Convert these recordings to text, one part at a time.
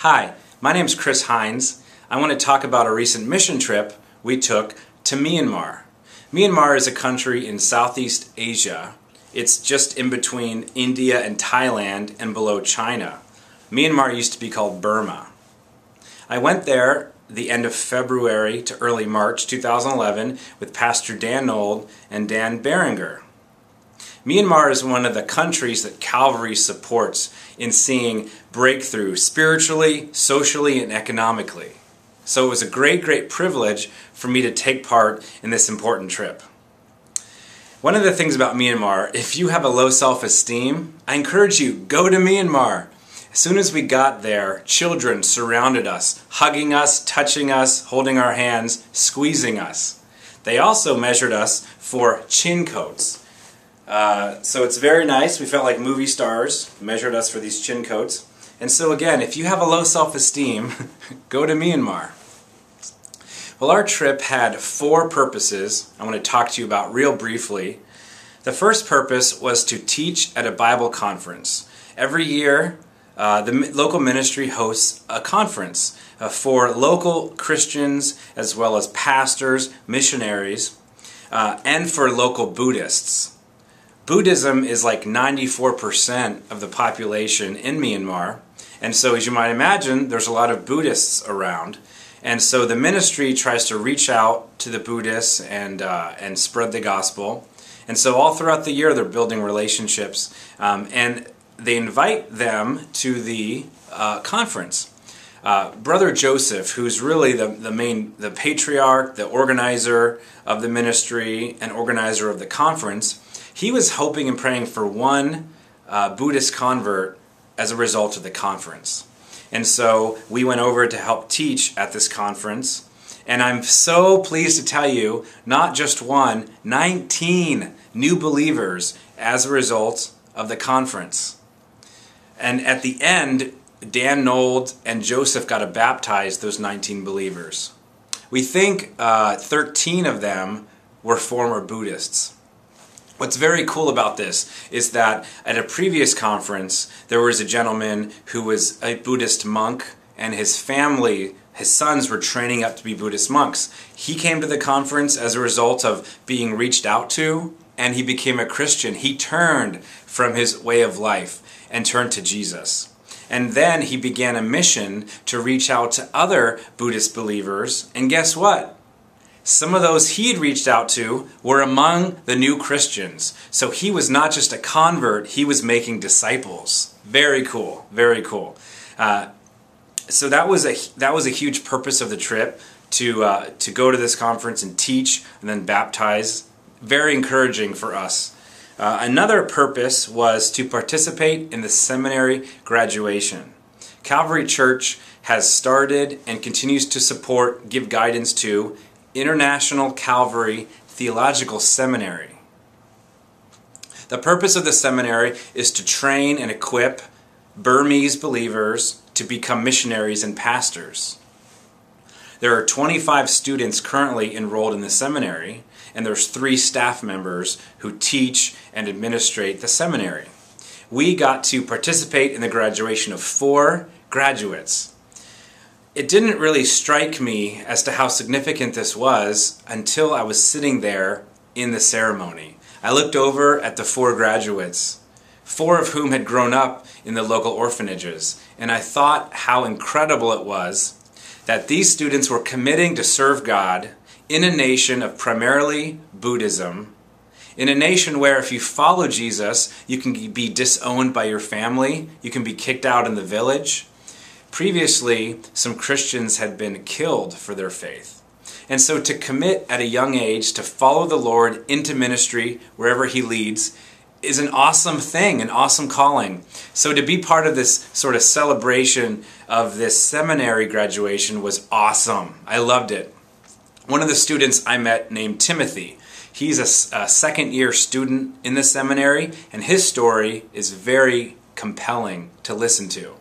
Hi, my name's Chris Heinz. I want to talk about a recent mission trip we took to Myanmar. Myanmar is a country in Southeast Asia. It's just in between India and Thailand and below China. Myanmar used to be called Burma. I went there the end of February to early March 2011 with Pastor Dan Nold and Dan Behringer. Myanmar is one of the countries that Calvary supports in seeing breakthrough spiritually, socially, and economically. So it was a great privilege for me to take part in this important trip. One of the things about Myanmar, if you have a low self-esteem, I encourage you, go to Myanmar. As soon as we got there, children surrounded us, hugging us, touching us, holding our hands, squeezing us. They also measured us for chin coats. So it's very nice. We felt like movie stars, measured us for these chin coats. And so again, if you have a low self-esteem, go to Myanmar. Well, our trip had 4 purposes I want to talk to you about real briefly. The first purpose was to teach at a Bible conference. Every year, the local ministry hosts a conference for local Christians as well as pastors, missionaries, and for local Buddhists. Buddhism is like 94% of the population in Myanmar, and so as you might imagine, there's a lot of Buddhists around, and so the ministry tries to reach out to the Buddhists and spread the gospel, and so all throughout the year they're building relationships, and they invite them to the conference. Brother Joseph, who's really the patriarch, the organizer of the ministry, and organizer of the conference, he was hoping and praying for one Buddhist convert as a result of the conference. And so we went over to help teach at this conference. And I'm so pleased to tell you, not just one, 19 new believers as a result of the conference. And at the end, Dan Nold and Joseph got to baptize those 19 believers. We think 13 of them were former Buddhists. What's very cool about this is that at a previous conference, there was a gentleman who was a Buddhist monk, and his family, his sons, were training up to be Buddhist monks. He came to the conference as a result of being reached out to, and he became a Christian. He turned from his way of life and turned to Jesus. And then he began a mission to reach out to other Buddhist believers, and guess what? Some of those he had reached out to were among the new Christians. So he was not just a convert, he was making disciples. Very cool, very cool. So that was a huge purpose of the trip, to go to this conference and teach and then baptize. Very encouraging for us. Another purpose was to participate in the seminary graduation. Calvary Church has started and continues to support, give guidance to, International Calvary Theological Seminary. The purpose of the seminary is to train and equip Burmese believers to become missionaries and pastors. There are 25 students currently enrolled in the seminary, and there's 3 staff members who teach and administrate the seminary. We got to participate in the graduation of 4 graduates. It didn't really strike me as to how significant this was until I was sitting there in the ceremony. I looked over at the 4 graduates, 4 of whom had grown up in the local orphanages, and I thought how incredible it was that these students were committing to serve God in a nation of primarily Buddhism, in a nation where if you follow Jesus, you can be disowned by your family, you can be kicked out in the village. Previously, some Christians had been killed for their faith. And so to commit at a young age to follow the Lord into ministry wherever He leads is an awesome thing, an awesome calling. So to be part of this sort of celebration of this seminary graduation was awesome. I loved it. One of the students I met named Timothy, he's a second-year student in the seminary, and his story is very compelling to listen to.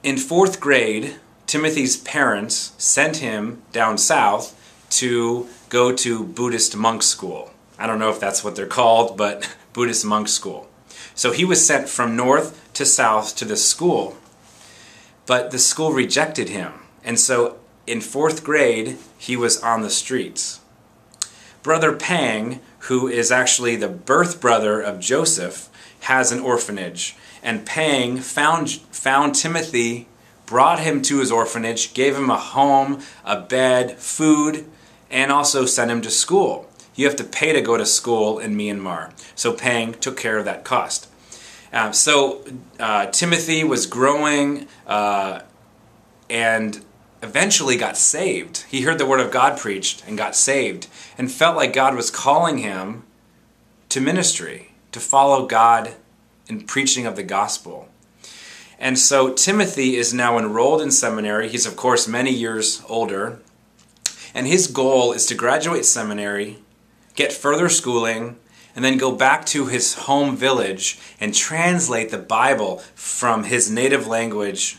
In 4th grade, Timothy's parents sent him down south to go to Buddhist monk school. I don't know if that's what they're called, but Buddhist monk school. So he was sent from north to south to this school. but the school rejected him. And so in 4th grade, he was on the streets. Brother Pang, who is actually the birth brother of Joseph, has an orphanage. And Pang found Timothy, brought him to his orphanage, gave him a home, a bed, food, and also sent him to school. You have to pay to go to school in Myanmar. So Pang took care of that cost. Timothy was growing and eventually got saved. He heard the word of God preached and got saved and felt like God was calling him to ministry, to follow God in preaching of the gospel. And so Timothy is now enrolled in seminary. He's, of course, many years older. And his goal is to graduate seminary, get further schooling, and then go back to his home village and translate the Bible from his native language.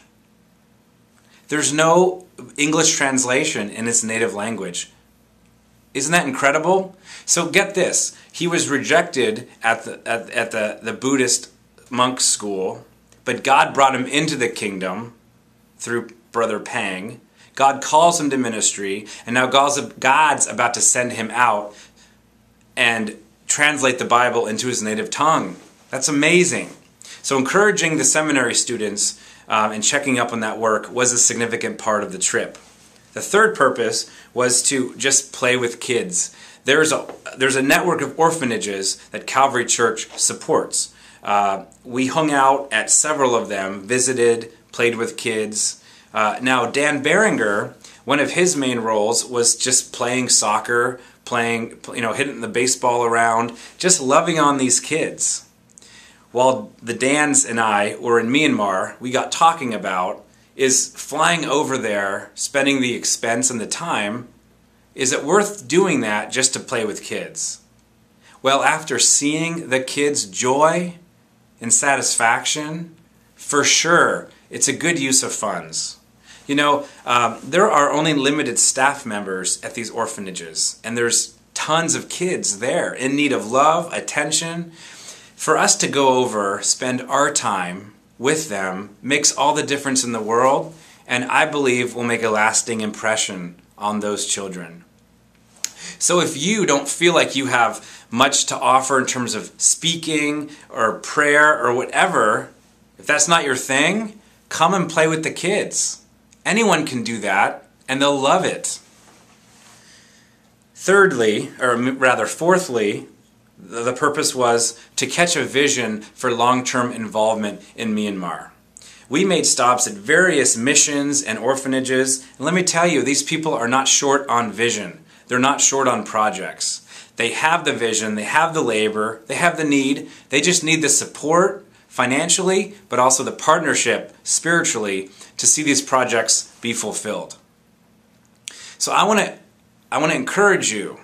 There's no English translation in his native language. Isn't that incredible? So get this. He was rejected at the Buddhist monk school, but God brought him into the kingdom through Brother Pang. God calls him to ministry, and now God's about to send him out and translate the Bible into his native tongue. That's amazing. So encouraging the seminary students and checking up on that work was a significant part of the trip. The third purpose was to just play with kids. There's a network of orphanages that Calvary Church supports. We hung out at several of them, visited, played with kids. Now, Dan Behringer, one of his main roles was just playing soccer, hitting the baseball around, just loving on these kids. While the Dans and I were in Myanmar, we got talking about is flying over there, spending the expense and the time, is it worth doing that just to play with kids? Well, after seeing the kids' joy and satisfaction, for sure, it's a good use of funds. You know, there are only limited staff members at these orphanages, and there's tons of kids there in need of love, attention. For us to go over, spend our time with them, makes all the difference in the world, and I believe will make a lasting impression on those children. So if you don't feel like you have much to offer in terms of speaking or prayer or whatever, if that's not your thing, come and play with the kids. Anyone can do that, and they'll love it. Fourthly, the purpose was to catch a vision for long-term involvement in Myanmar. We made stops at various missions and orphanages, and let me tell you, these people are not short on vision. They're not short on projects. They have the vision, they have the labor, they have the need. They just need the support financially, but also the partnership spiritually to see these projects be fulfilled. So I want to encourage you.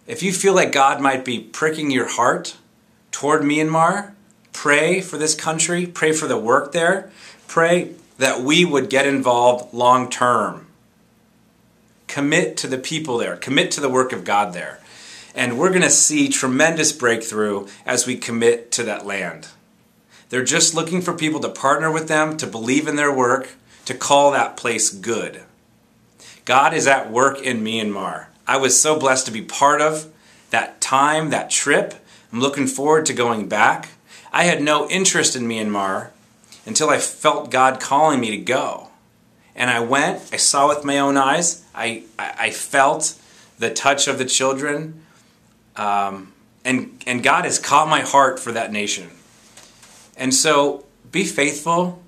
If you feel like God might be pricking your heart toward Myanmar, pray for this country, pray for the work there, pray that we would get involved long term. Commit to the people there, commit to the work of God there. And we're going to see tremendous breakthrough as we commit to that land. They're just looking for people to partner with them, to believe in their work, to call that place good. God is at work in Myanmar. I was so blessed to be part of that time, that trip. I'm looking forward to going back. I had no interest in Myanmar until I felt God calling me to go. And I went, I saw with my own eyes, I felt the touch of the children, and God has caught my heart for that nation. And so be faithful,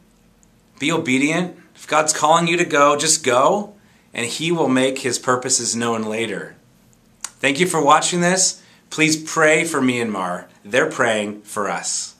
be obedient. If God's calling you to go, just go. And He will make His purposes known later. Thank you for watching this. Please pray for Myanmar. They're praying for us.